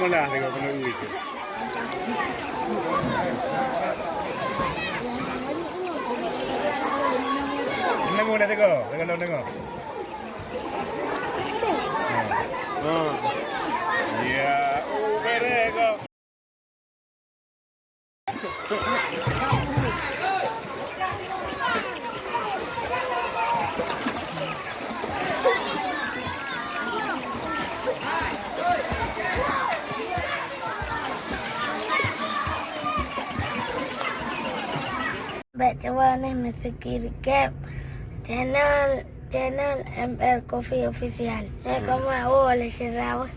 malah tengok kena uik. Tengok dah tengok. Tengok. Ya, berek kok. Baca warna mesti recap channel ML Coffee Official. Kamu oleh Syirawa.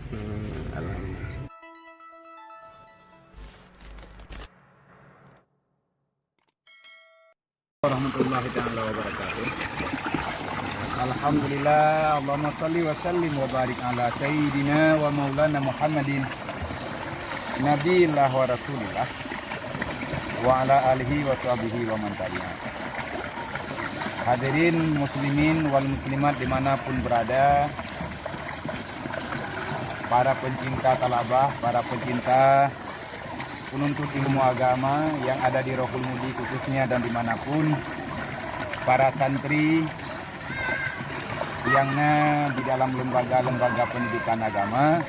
Warahmatullahi taala wabarakatuh. Alhamdulillah, Allahumma salli wa sallim wa barik ala sayyidina wa maulana Muhammadin nabiyillah wa rasulillah wa ala alihi wa sahbihi wa man tabi'ah. Hadirin muslimin wal muslimat dimanapun berada, para pencinta talabah, para pencinta penuntut ilmu agama yang ada di Rohul Mudi khususnya dan dimanapun, para santri yang di dalam lembaga-lembaga pendidikan agama,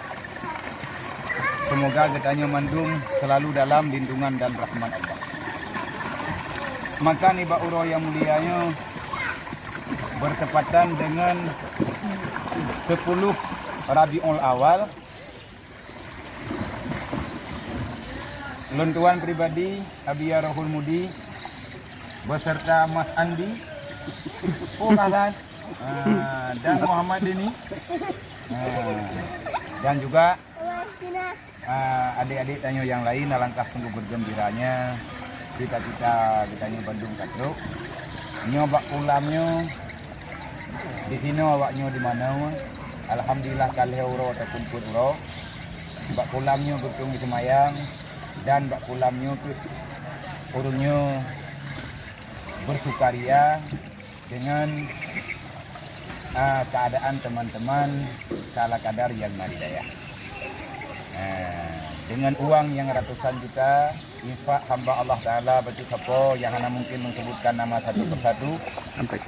semoga getanya mandum selalu dalam lindungan dan rahmat Allah. Maka niba uro yang mulianya bertepatan dengan 10 Rabiul Awal, Luntuan pribadi Abiyah Rohul Mudi beserta Mas Andi, dan Muhammad Deni, dan juga adik-adik tanyo yang lain, alangkah sungguh bergembiranya kita Bandung Katro. Nyobak pulamnya di sini awaknya di mana? Alhamdulillah kali euro ataupun pun euro. Bak pulamnya bertung di Semayang dan bak pulamnya urunnya bersukaria dengan keadaan teman-teman salah kadar yang maridaya. Dengan uang yang ratusan juta, infak hamba Allah Ta'ala baju sapo yang hana mungkin menyebutkan nama satu persatu,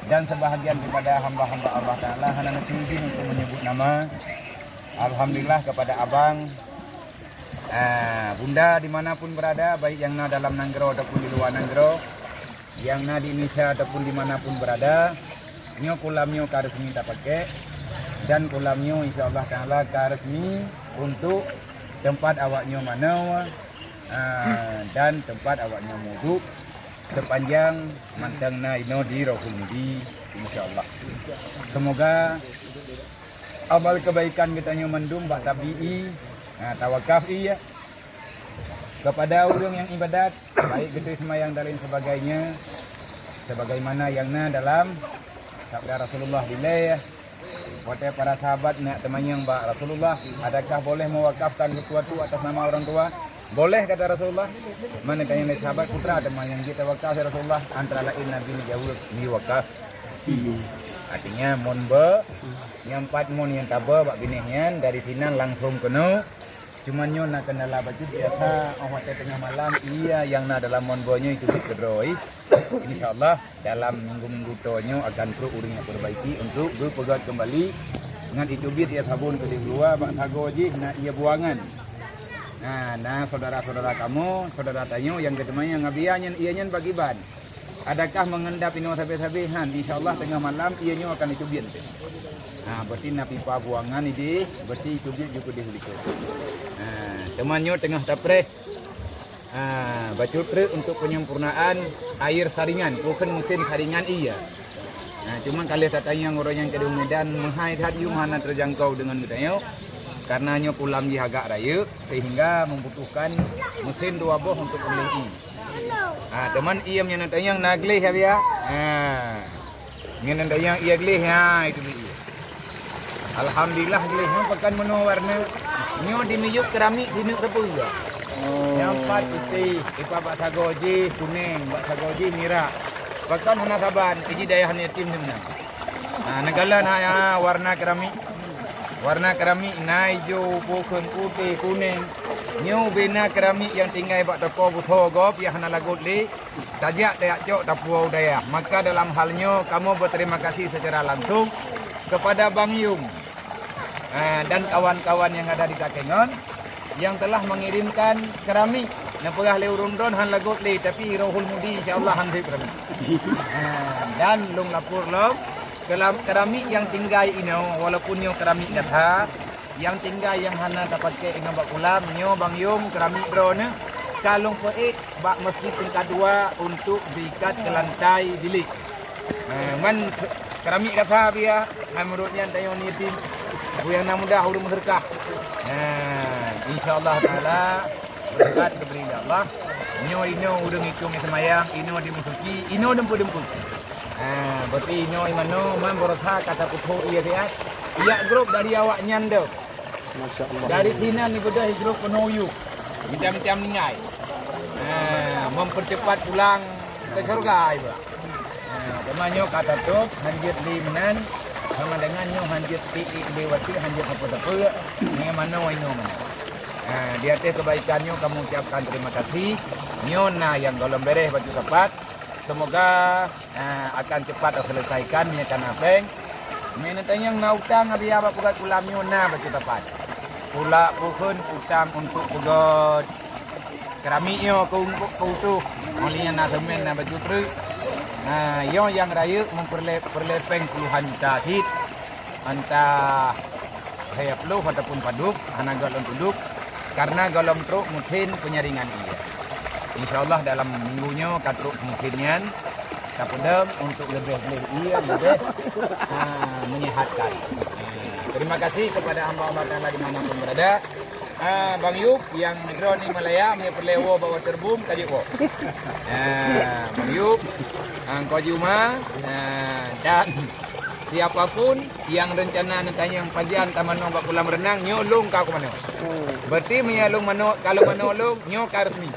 dan sebahagian kepada hamba-hamba Allah Ta'ala hana izin untuk menyebut nama. Alhamdulillah kepada abang, bunda dimanapun berada, baik yang dalam Nanggro ataupun di luar Nanggro, yang di Indonesia ataupun dimanapun berada, nyo kulamnyo karesmi tak pakai, dan kulamnyo insya Allah Ta'ala karesmi untuk tempat awaknya mana, dan tempat awaknya muduk sepanjang mantangna ino di Rohul Mudi insyaallah. Semoga amal kebaikan kita mendum bak tabi'i, tawakaf iya kepada orang yang ibadat, baik gede semayang dan lain sebagainya, sebagaimana yang dalam sabda Rasulullah billah. Kepada para sahabat nak temannya yang Mbak Rasulullah, adakah boleh mewakafkan sesuatu atas nama orang tua? Boleh kata Rasulullah. Mana kaya sahabat putra teman yang kita wakaf ya Rasulullah, antara lain Nabi jawab ni wakaf. Artinya mon be yang 4 mon yang taba bak binihnya dari sinan langsung kena. Cuman nyo nak kendala baju biasa awak tengah malam iya yang dalam mon bonyo itu kedroi. Insyaallah dalam minggu-minggu tonyo akan perlu uringnya perbaiki untuk berpegat kembali dengan itu biar dia sabun ke di luar bak sagoji nak ia buangan. Nah saudara-saudara kamu, saudara tanyo yang ketemunya ngabiannya ianya bagiban. Adakah mengendap ini sampai-sampai insyaallah tengah malam ianya akan itu biar. Berarti na pipa buangan ini berarti itu biar juga dihulik. Temannya tengah tapres. Bacul truk untuk penyempurnaan air saringan, bukan musim saringan iya. Cuman kali katanya orang yang kedua Medan menghait hadium mana terjangkau dengan mudahnya, karenanya pulang di agak raya sehingga membutuhkan mesin 2 boh untuk beli. Teman iya menyantai yang naglih ya dia. Menyantai yang iya glih itu dia. Alhamdulillah glih pakai menu warna nyo dimiyuk keramik dimiyuk tepung juga. Yang 4 putih, ipa bak sagoji kuning, bak sagoji merah. Bahkan hana saban, iji daya yatim ni mana. Negala warna keramik. Warna keramik hijau, pokok putih, kuning. Nyo bina keramik yang tinggal bak toko buto gop yang hana lagut li. Tajak tayak cok tapuau daya. Maka dalam halnya kamu berterima kasih secara langsung kepada Bang Yung dan kawan-kawan yang ada di Kakengon yang telah mengirimkan keramik. Napurah le urundon han lagut li tapi rohul mudi insyaallah han keramik. Dan lung lapur lom keramik yang tinggal ini walaupun nyo keramik datha yang tinggal yang hana dapat ke dengan bak kulam nyo Bang Yung keramik drone kalung poet bak masjid tingkat 2 untuk diikat ke lantai bilik. Man keramik datha biya menurutnya tayo nitin bu yang mudah huruf berkah. Insyaallah taala berkat diberi Allah. Nyo udah ngikung semayang, ino dimusuki, ino dempu-dempu. Berarti ino imano man borotha kata putu iya dia. Iya grup dari awak nyando. Masya-Allah. Dari sini ni bedah grup penoyu. Macam-macam ningai. Mempercepat pulang ke surga ibu. Temannya kata tu hanjit limenan sama dengan nyo hanjit tiik lewati hanjit apa-apa. Ni mano ino mana. Di atas kebaikannya kamu ucapkan terima kasih. Nyona yang golong bereh baju tepat. Semoga akan cepat terselesaikan niatan apeng. Menetanya yang nautang abi apa pukat kulam nyona baju tepat. Pula pukun utang untuk pugot keramiknya kau tu. Molinya na semen na baju tru. Yo yang raya memperlepeng puluhan juta sit. Antah saya peluh ataupun paduk, anak golong tunduk. Karena golong truk mungkin penyaringan dia. InsyaAllah dalam minggunya katruk mungkinnya kapedem untuk lebih menyehatkan. Terima kasih kepada hamba-hamba Allah di manapun berada. Bang Yuk yang drone di Malaya punya perlewo bawa terbum tadi kok. Bang Yuk, Angko Juma dan siapapun yang rencana nantanya yang panjang taman nombak kolam renang nyolong kau ke mana? Berarti menyalung mano kalau manolong nyo karesmi.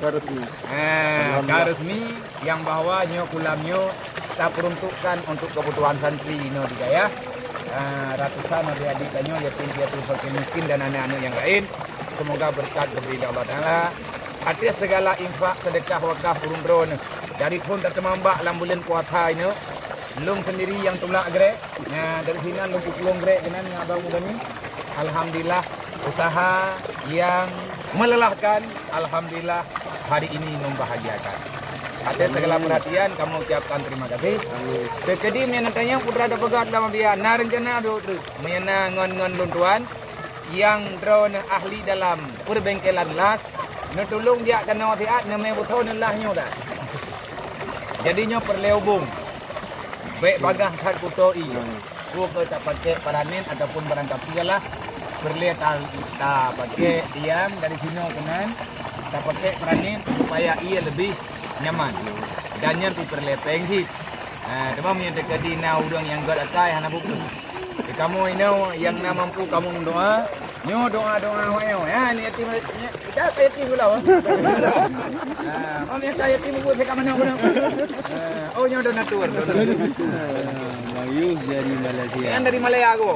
Karesmi yang bahwa nyo kolam nyo tak peruntukkan untuk kebutuhan santri no digaya. Ratusan adik-adik nyo yatim piatu fakir miskin dan anak-anak yang lain. Semoga berkat dari Allah Taala. Atas segala infak sedekah wakaf urun dari pun terkemambak dalam bulan puasa ini. Lung sendiri yang tolak grek. Dari sini lung pukulung grek dengan abang muda ni. Alhamdulillah usaha yang melelahkan. Alhamdulillah hari ini membahagiakan. Atas segala perhatian kamu ucapkan terima kasih. Kekedim yang nantinya putra ada pegat dalam dia. Nah rencana ada terus. Menyana ngon-ngon luntuan yang drone ahli dalam perbengkelan las. Nutulung dia kena wafiat namanya betul nilahnya dah. Jadinya perleubung. Baik bagah kat kutoi. Ku tak pakai paranin ataupun barang kapilah. Berlihat tak pakai diam dari sini kenan. Tak pakai paranin supaya ia lebih nyaman. Dan yang tu perlepeng sih. Cuma punya dekat di udang yang god akai hana buku. Kamu ini yang nak mampu kamu doa. Nyo doa wayo. Ya ni yatim kita yatim pula. Om yang yatim buat saya mana mana. Oh nyo donatur. Mayus dari Malaysia. Yang dari Malaya aku.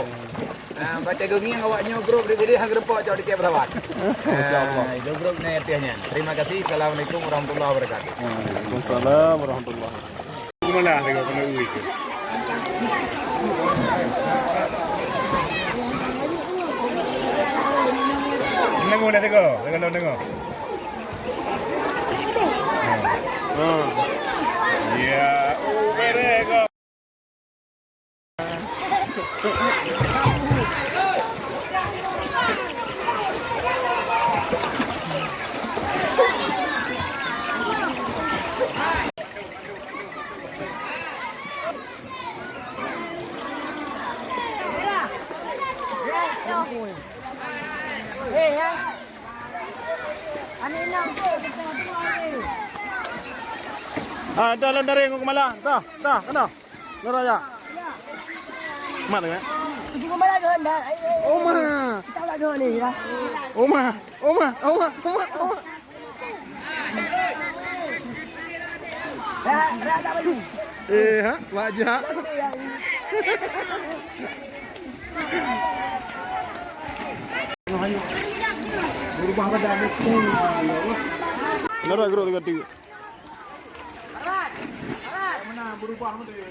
Baca genging awaknya grup jadi hang repot jauh di tiap perawat. Masyaallah. Itu grup ni yatimnya. Terima kasih. Assalamualaikum warahmatullahi wabarakatuh. Waalaikumsalam warahmatullahi wabarakatuh. Mana tengok kena uik. Tengok dah tengok. Tengok. Ya, mereka. Dah dari yang kemala. Dah, kena. Neraya. Mak dengar. Ibu kemana ke hendak? Oma. Kita tak ada ni lah. Oma. Dah tak baju. Wajah. berubah badan dia. Kenapa gerak dekat dia? Mana berubah dia?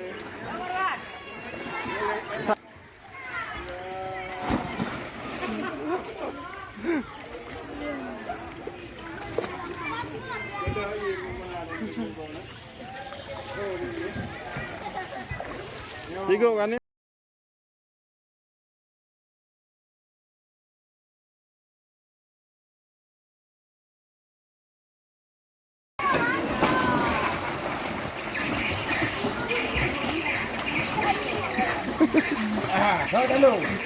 Tiga kan ni? Kau dulu.